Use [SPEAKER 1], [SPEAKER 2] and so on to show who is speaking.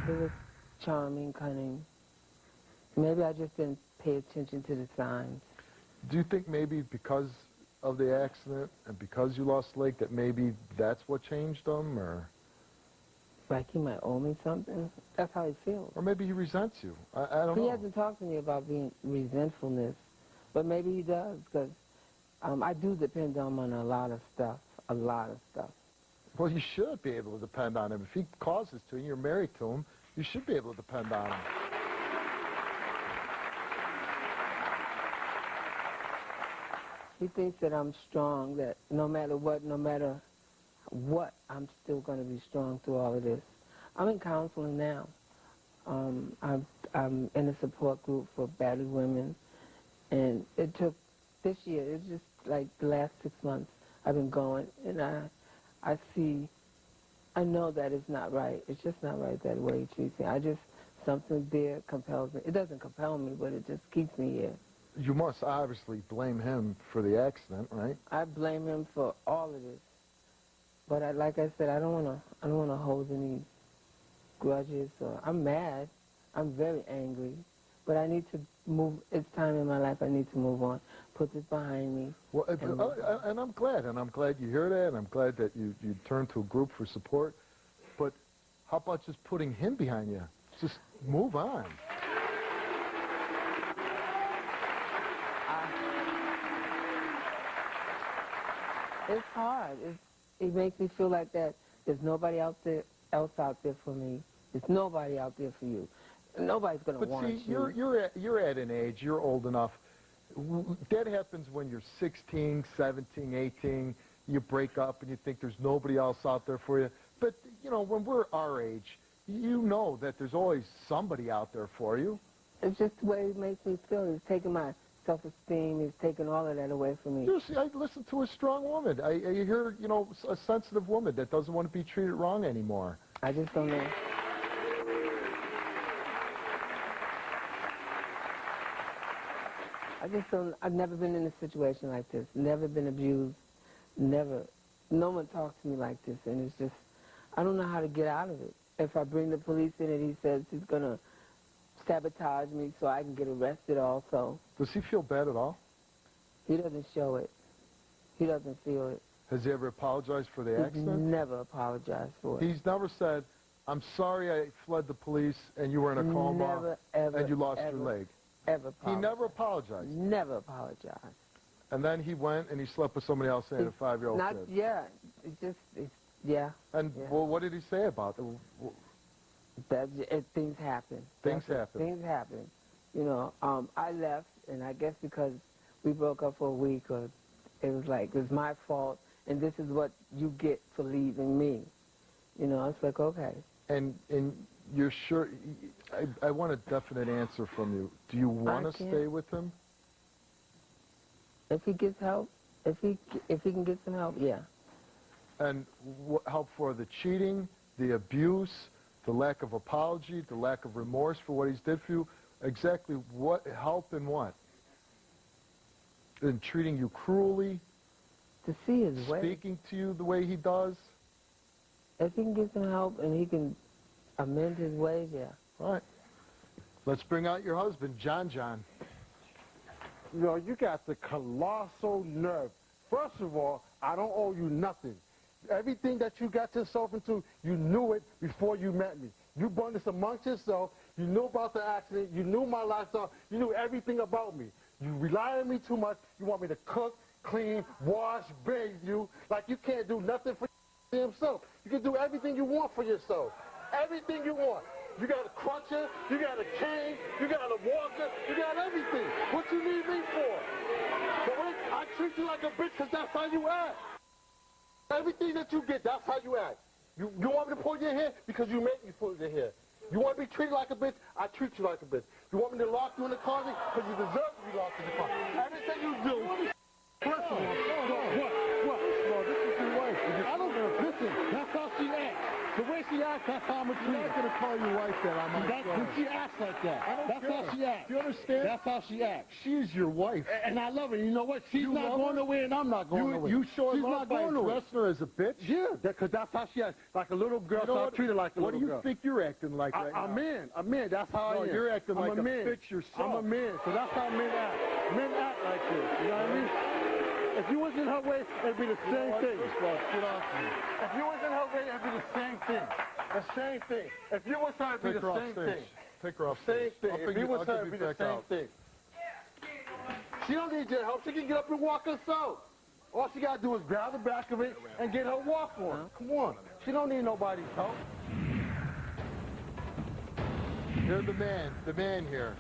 [SPEAKER 1] He was charming, cunning. Maybe I just didn't pay attention to the signs.
[SPEAKER 2] Do you think maybe because of the accident and because you lost a leg that maybe that's what changed him, or?
[SPEAKER 1] Like he might owe me something? That's how he feels.
[SPEAKER 2] Or maybe he resents you. I don't know.
[SPEAKER 1] He hasn't talked to me about being resentfulness, but maybe he does, because I do depend on him on a lot of stuff,
[SPEAKER 2] Well, you should be able to depend on him. If he causes to and you're married to him, you should be able to depend on him.
[SPEAKER 1] He thinks that I'm strong, that no matter what, I'm still going to be strong through all of this. I'm in counseling now. I'm in a support group for battered women, and it took this year, it's just like the last 6 months I've been going, and I know that it's not right. It's just not right that way he treats me. Something there compels me. It doesn't compel me, but it just keeps me here.
[SPEAKER 2] You must obviously blame him for the accident, right?
[SPEAKER 1] I blame him for all of this. But like I said, I don't want to hold any grudges. I'm mad. I'm very angry. But I need to move. It's time in my life. I need to move on. Put this behind me.
[SPEAKER 2] Well, and I'm glad you hear that, and I'm glad that you turned to a group for support. But how about just putting him behind you? Just move on.
[SPEAKER 1] It's hard. It makes me feel like that there's nobody else out there for me. There's nobody out there for you. Nobody's going to want you.
[SPEAKER 2] But see, you're at an age, you're old enough. That happens when you're 16, 17, 18. You break up and you think there's nobody else out there for you. But, you know, when we're our age, you know that there's always somebody out there for you.
[SPEAKER 1] It's just the way it makes me feel. It's taking my self-esteem. It's taking all of that away from me.
[SPEAKER 2] You see, I listen to a strong woman. I hear, you know, a sensitive woman that doesn't want to be treated wrong anymore.
[SPEAKER 1] I just don't know. I've never been in a situation like this. Never been abused. Never. No one talks to me like this. And it's just, I don't know how to get out of it. If I bring the police in and he says he's going to sabotage me so I can get arrested also.
[SPEAKER 2] Does he feel bad at all?
[SPEAKER 1] He doesn't show it. He doesn't feel it.
[SPEAKER 2] Has he ever apologized for the accident?
[SPEAKER 1] He's never apologized for it.
[SPEAKER 2] He's never said, I'm sorry I fled the police and you were in a coma
[SPEAKER 1] never, ever,
[SPEAKER 2] and you lost
[SPEAKER 1] ever,
[SPEAKER 2] your leg.
[SPEAKER 1] Ever apologized.
[SPEAKER 2] He never apologized.
[SPEAKER 1] Never apologized.
[SPEAKER 2] And then he went and he slept with somebody else and a 5-year-old kid.
[SPEAKER 1] Yeah. Yeah.
[SPEAKER 2] And
[SPEAKER 1] yeah.
[SPEAKER 2] Well, what did he say about it?
[SPEAKER 1] Things happen.
[SPEAKER 2] Things happen.
[SPEAKER 1] Things happen. You know, I left, and I guess because we broke up for a week, or it was my fault, and this is what you get for leaving me. You know, it's like, okay.
[SPEAKER 2] And you're sure? I want a definite answer from you. Do you want to stay with him?
[SPEAKER 1] If he gets help, if he can get some help, yeah.
[SPEAKER 2] And help for the cheating, the abuse, the lack of apology, the lack of remorse for what he's did for you? Exactly what help in what? In treating you cruelly?
[SPEAKER 1] To see his way.
[SPEAKER 2] Speaking to you the way he does?
[SPEAKER 1] If he can get some help and he can amend his ways, yeah.
[SPEAKER 2] All right. Let's bring out your husband, John.
[SPEAKER 3] You know, you got the colossal nerve. First of all, I don't owe you nothing. Everything that you got yourself into, you knew it before you met me. You brought this amongst yourself. You knew about the accident. You knew my lifestyle. You knew everything about me. You rely on me too much. You want me to cook, clean, wash, bathe you. Like you can't do nothing for yourself. You can do everything you want for yourself. Everything you want. You got a crutcher, you got a cane, you got a walker, you got everything. What you need me for? But wait, I treat you like a bitch because that's how you act. Everything that you get, that's how you act. You want me to pull your hair? Because you make me pull your hair. You want to be treated like a bitch? I treat you like a bitch. You want me to lock you in the closet? Because you deserve to be locked in the closet. Everything you do, listen. What? No, this is your wife. I don't know. Listen, that's how she acts. The way she acts That's how I'm
[SPEAKER 2] You're
[SPEAKER 3] treated.
[SPEAKER 2] not going to call your wife that on my show.
[SPEAKER 3] She acts like that.
[SPEAKER 2] I don't
[SPEAKER 3] That's
[SPEAKER 2] care.
[SPEAKER 3] how she acts.
[SPEAKER 2] Do you understand?
[SPEAKER 3] That's how she acts.
[SPEAKER 2] She is your wife.
[SPEAKER 3] And I love her. You know what? She's
[SPEAKER 2] You
[SPEAKER 3] not
[SPEAKER 2] love
[SPEAKER 3] going
[SPEAKER 2] her?
[SPEAKER 3] nowhere, and I'm not going nowhere.
[SPEAKER 2] You show
[SPEAKER 3] She's
[SPEAKER 2] love
[SPEAKER 3] not
[SPEAKER 2] by
[SPEAKER 3] going nowhere.
[SPEAKER 2] dressing her as a bitch?
[SPEAKER 3] Yeah, because that's how she acts. Like a little girl,
[SPEAKER 2] You know
[SPEAKER 3] so I
[SPEAKER 2] what?
[SPEAKER 3] treat her like a
[SPEAKER 2] What do
[SPEAKER 3] little
[SPEAKER 2] you
[SPEAKER 3] girl.
[SPEAKER 2] think you're acting like right
[SPEAKER 3] I'm
[SPEAKER 2] now?
[SPEAKER 3] man. That's how
[SPEAKER 2] No,
[SPEAKER 3] I am.
[SPEAKER 2] you're acting
[SPEAKER 3] I'm
[SPEAKER 2] like a
[SPEAKER 3] man.
[SPEAKER 2] bitch yourself.
[SPEAKER 3] I'm a man, so that's how men act. Men act like this. You know what I mean? If you was in her way, it'd be the same thing.
[SPEAKER 2] First of all, get off me.
[SPEAKER 3] If you was in her way, it'd be the same thing. The same thing. If you was her, it'd be
[SPEAKER 2] Take her
[SPEAKER 3] the
[SPEAKER 2] off
[SPEAKER 3] same
[SPEAKER 2] stage.
[SPEAKER 3] thing.
[SPEAKER 2] Take her off
[SPEAKER 3] Same
[SPEAKER 2] stage.
[SPEAKER 3] thing.
[SPEAKER 2] I'll
[SPEAKER 3] If
[SPEAKER 2] bring
[SPEAKER 3] you
[SPEAKER 2] you-
[SPEAKER 3] was
[SPEAKER 2] I'll
[SPEAKER 3] her,
[SPEAKER 2] give
[SPEAKER 3] it'd be
[SPEAKER 2] you
[SPEAKER 3] the
[SPEAKER 2] back
[SPEAKER 3] same
[SPEAKER 2] out.
[SPEAKER 3] thing. She don't need your help. She can get up and walk herself. All she got to do is grab the back of it and get her walk on. Come on. She don't need nobody's help.
[SPEAKER 2] You're the man here.